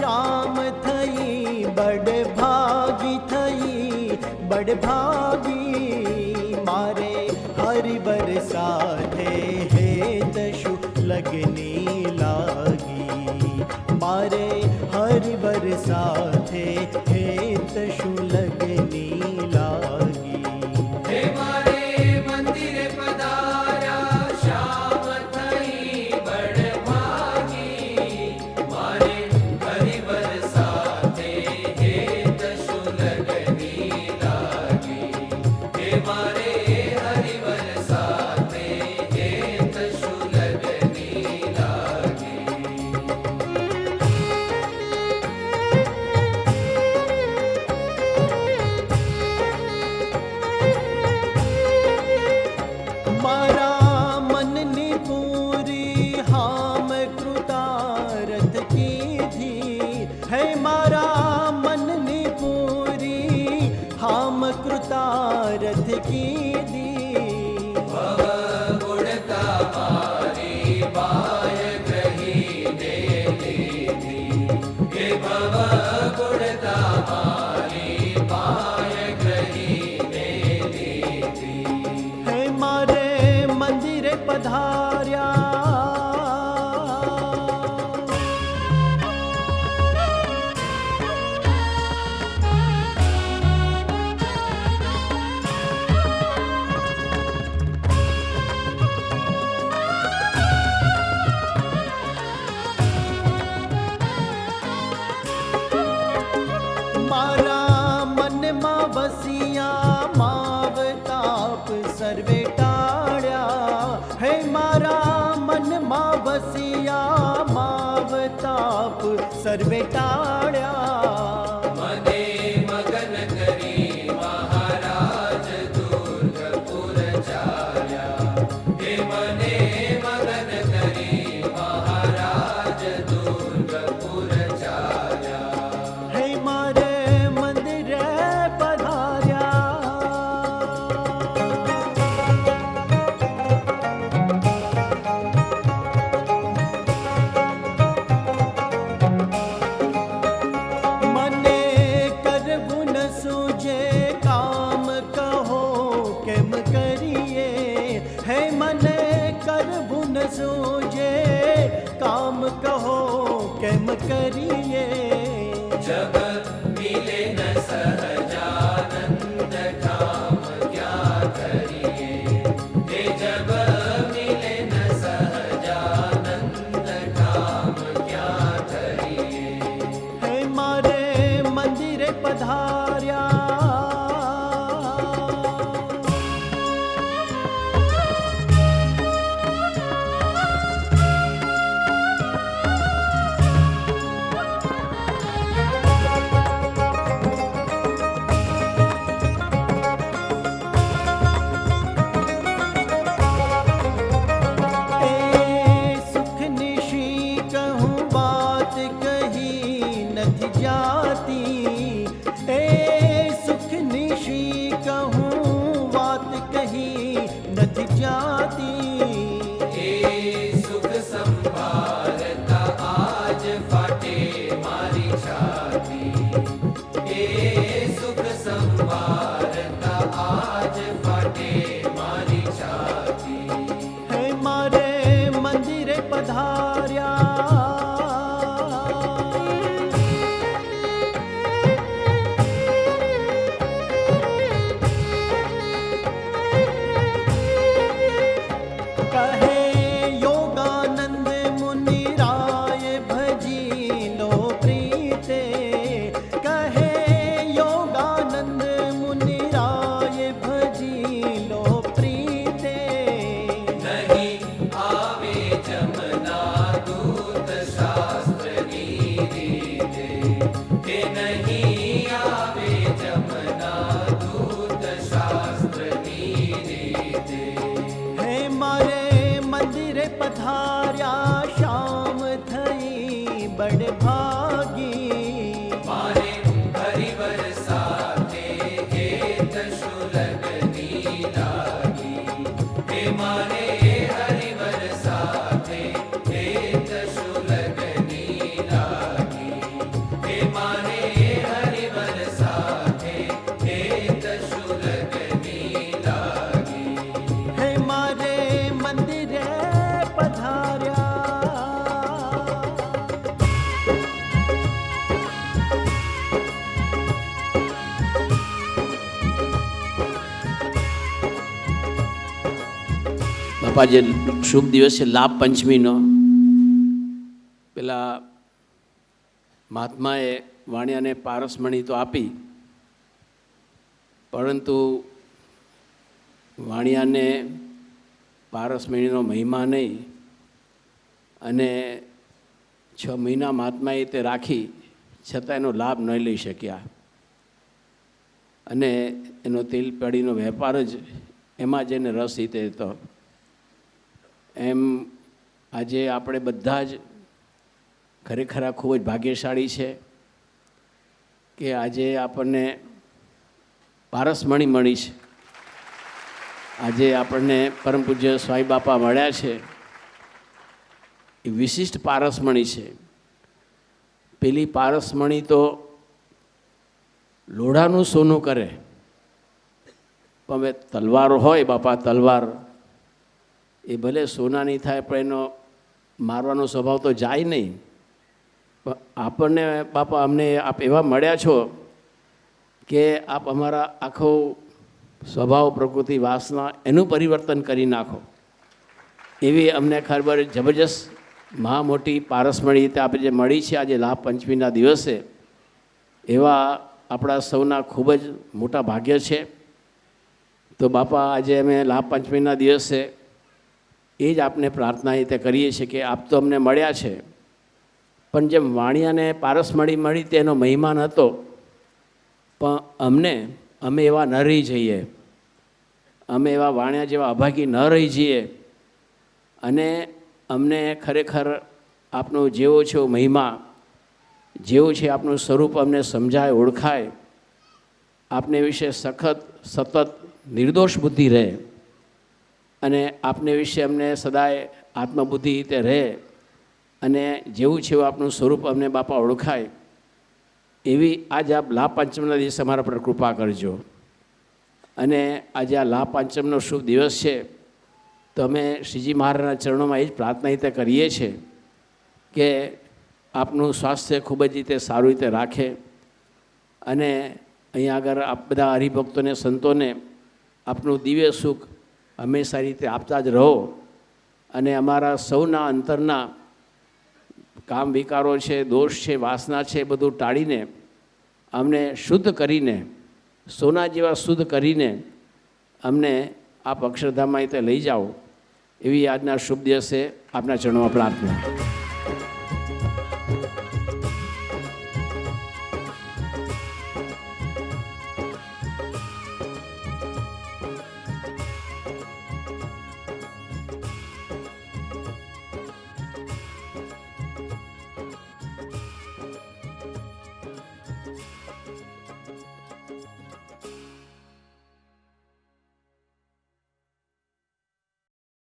श्याम थई बड़ भागी मारे हरि बरसाते हे तशु लगनी लागी मारे हरि बरसाते हे तशु लगनी लागी। हे मारे मंदिर पधारा श्याम थई बड़ भागी मारे हरि बरसाते हे तशु लगनी लागी। हे मारे हरि बरसाते हे तशु लगनी लागी। मारा मन ने पूरी हाम कृतारथ की थी है मारा मन ने पूरी हाम कृतारथ की दी। भव गुणता मारी बाय ग्रही ने लीधी। हे भव गुणता मारी बाय ग्रही ने लीधी। है मारे मंदिर पधार्या मारा मन मा बसिया माव ताप सर्वे टाळ्या है मारा मन मा बसिया माव ताप सर्वे टाळ्या। मने मगन करी महाराज दुर्गपुर चाल्या। हे मने मगन करी महाराज दुर्गपुर चाल्या। है मारे मंदिर पधार्या मने करबु न सूझे काम कहो केम करिए है मने करबु न सूझे काम कहो केम करिए। जब मिले न सहजानंद काम क्या करिए। हे जब मिले न सहजानंद काम क्या करिए। है मारे मंदिर पधार्या ए सुख निशी कहूँ बात कही नथ जाती ए सुख निशी कहूँ बात कही नथ जाती। हे सुख संभारता आज फाटे मारी छाती। हे सुख संभारता आज फाटे मारी छाती। है मारे मंदिर पधार्या બાપા જે શુભ દિવસ છે લાભ પંચમીનો, પેલા મહાત્માએ વાણિયાને પારસમણી તો આપી, પરંતુ વાણિયાને પારસમણીનો મહિમા નહીં અને 6 મહિના મહાત્માએ તે રાખી છતાં એનો લાભ ન લઈ શક્યા અને એનો તેલ પેઢીનો વેપાર જ એમાં જ એને રસ હિતે હતો. એમ આજે આપણે બધા જ ખરેખર ખૂબ જ ભાગ્યશાળી છે કે આજે આપણને પારસમણી મળી છે. આજે આપણને પરમ પૂજ્ય સ્વાઈ બાપા મળ્યા છે. એ વિશિષ્ટ પારસમણી છે. પેલી પારસમણી તો લોઢાનું સોનું કરે, પણ હવે તલવાર હોય બાપા, તલવાર એ ભલે સોનાની થાય પણ એનો મારવાનો સ્વભાવ તો જાય નહીં. પણ આપણને બાપા અમને આપ એવા મળ્યા છો કે આપ અમારા આખો સ્વભાવ, પ્રકૃતિ, વાસના એનું પરિવર્તન કરી નાખો. એવી અમને ખબર જબરજસ્ત મહા મોટી પારસમણી રીતે આપણે જે મળી છે આજે લાભ પંચમીના દિવસે, એવા આપણા સૌના ખૂબ જ મોટા ભાગ્ય છે. તો બાપા આજે અમે લાભ પંચમીના દિવસે એ જ આપને પ્રાર્થના રીતે કરીએ છીએ કે આપ તો અમને મળ્યા છે, પણ જેમ વાણિયાને પારસમણી મળી તેનો મહિમા નહોતો, પણ અમે એવા ન રહી જઈએ, અમે એવા વાણિયા જેવા અભાગી ન રહી જઈએ અને અમને ખરેખર આપનો જેવો છે મહિમા, જેવું છે આપનું સ્વરૂપ અમને સમજાય, ઓળખાય, આપને વિશે સતત નિર્દોષ બુદ્ધિ રહે અને આપને વિશે અમને સદાય આત્મબુદ્ધિ રીતે રહે અને જેવું છે એવું આપનું સ્વરૂપ અમને બાપા ઓળખાય, એવી આજે આપ લાભ પાંચમના દિવસે અમારા પર કૃપા કરજો. અને આજે આ લાભ પાંચમનો શુભ દિવસ છે તો અમે શ્રીજી મહારાજના ચરણોમાં એ જ પ્રાર્થના રીતે કરીએ છીએ કે આપનું સ્વાસ્થ્ય ખૂબ જ રીતે સારું રીતે રાખે અને અહીંયા આગળ આપ બધા હરિભક્તોને, સંતોને આપનું દિવ્ય સુખ હંમેશા રીતે આપતા જ રહો અને અમારા સૌના અંતરના કામ વિકારો છે, દોષ છે, વાસના છે, બધું ટાળીને અમને શુદ્ધ કરીને, સોના જેવા શુદ્ધ કરીને અમને આપ અક્ષરધામમાં રીતે લઈ જાઓ, એવી આજના શુભ દિવસે આપના ચરણોમાં પ્રાર્થના.